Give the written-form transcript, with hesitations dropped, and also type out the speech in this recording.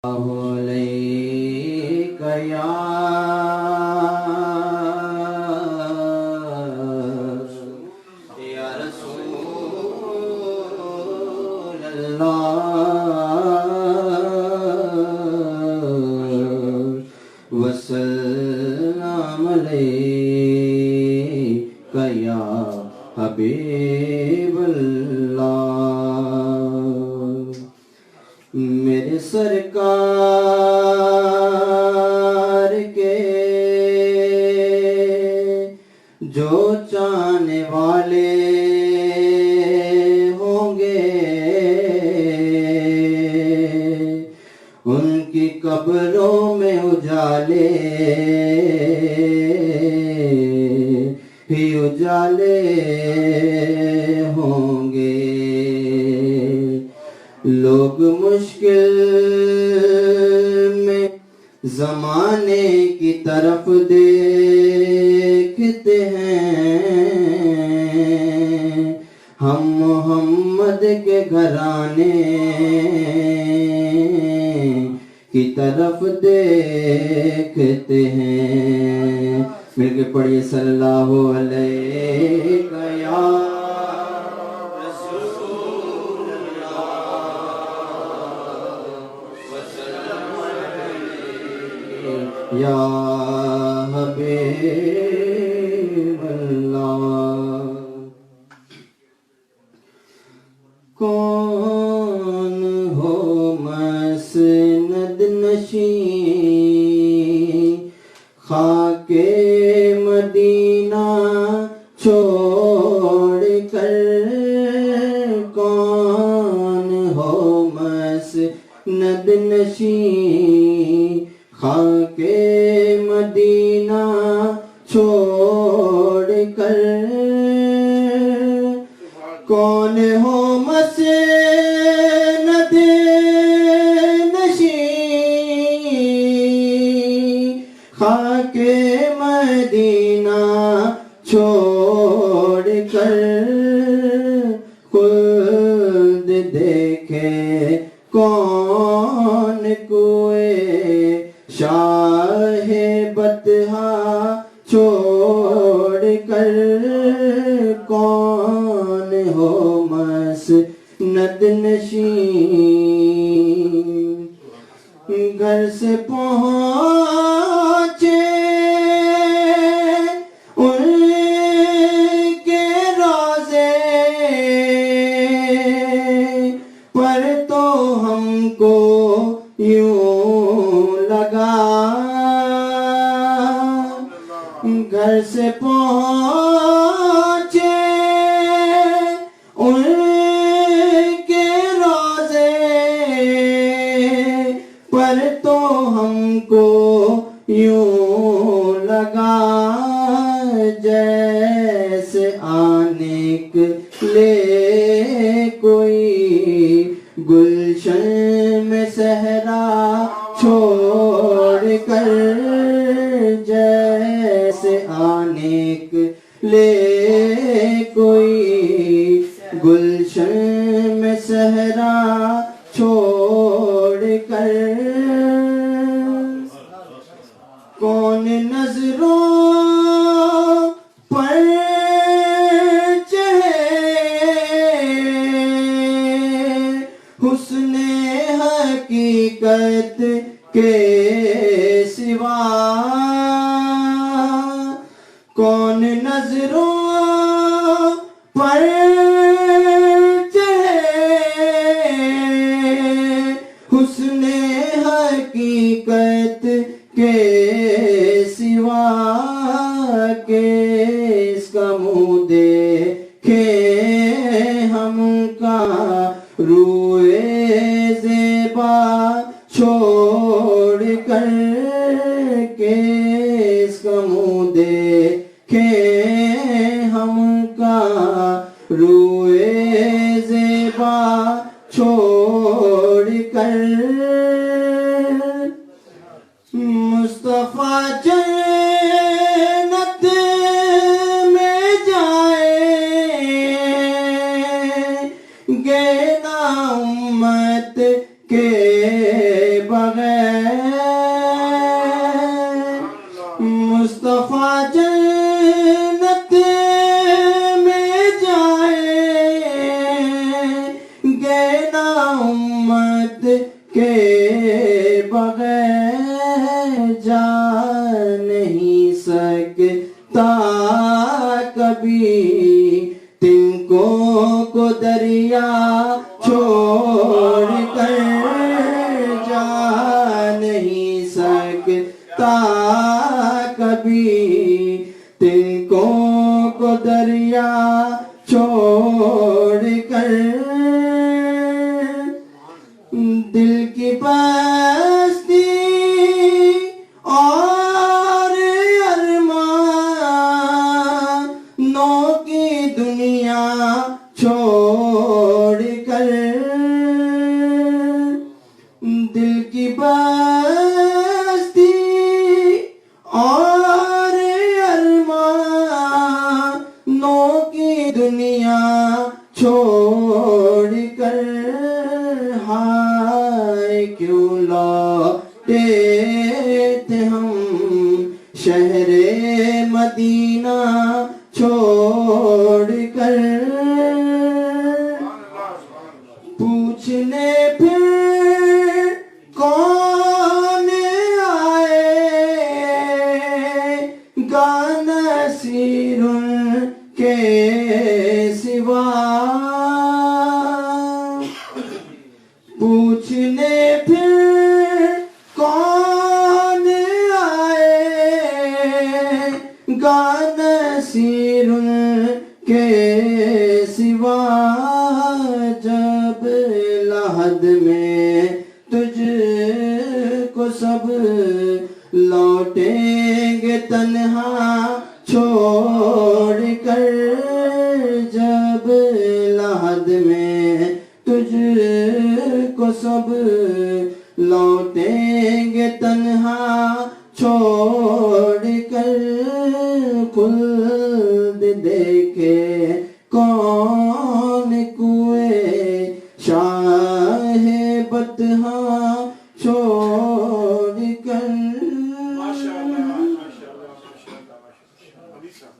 علیک یا رسول اللہ وسلام علیک یا حبیب اللہ میرے سرکار کے جو چاہنے والے ہوں گے ان کی قبروں میں اجالے ہی اجالے ہوں گے لوگ مشکل میں زمانے کی طرف دیکھتے ہیں ہم محمد کے گھرانے کی طرف دیکھتے ہیں مل کے پڑھیے صلی اللہ علیہ یا یا حبیب اللہ کون ہو مسند نشین خاک مدینہ چھوڑ کر کون ہو مسند نشین خاک مدینہ چھوڑ کر کون ہو مسند نشین خاک مدینہ چھوڑ کر خود دیکھے کون کوئے شاہ بطحا چھوڑ کر کون ہو مسند نشین گھر سے پہنچے ان کے روضے پر تو ہم کو یوں لگا گھر سے پہنچے ان کے روضے پر تو ہم کو یوں لگا جیسے آنے لے کوئی گلشن میں صحرا چھوڑ کر جیسے آنے لے کوئی گلشن میں صحرا چھوڑ کر کون نظروں پر حسن حقیقت کے سوا کون نظروں پر حسن حقیقت کے سوا کے اس کا منہ دیکھے ہم کا روئے زیبا چھوڑ کر کے اس کا منہ دیکھے ہم کا روئے زیبا چھوڑ کر مصطفیٰ جنت میں جائیں گے نا امت کے بغیر مصطفیٰ جنت میں جائیں گے نا امت کے بغیر جا نہیں سکتا کبھی تم کو دریا چھوڑ کر جا نہیں سکتا کبھی تم کو دریا چھوڑ کر دل کی بستی اور ارمانوں کی دنیا چھوڑ کر دل کی بستی اور ارمانوں کی دنیا چھوڑ کر ہائے کیوں لوٹے تھے ہم شہر مدینہ چھوڑ کر پوچھنے پھر کون آئے گا نصیر کے سوا پوچھنے پھر کون آئے گا نصیر کے سوا جب لحد میں تجھ کو سب لوٹیں گے تنہا چھوڑ کر جب لحد میں تجھ کو سب لوٹیں گے تنہا چھوڑ کر خلد دیکھے کون کوئے شاہ بطحاں چھوڑ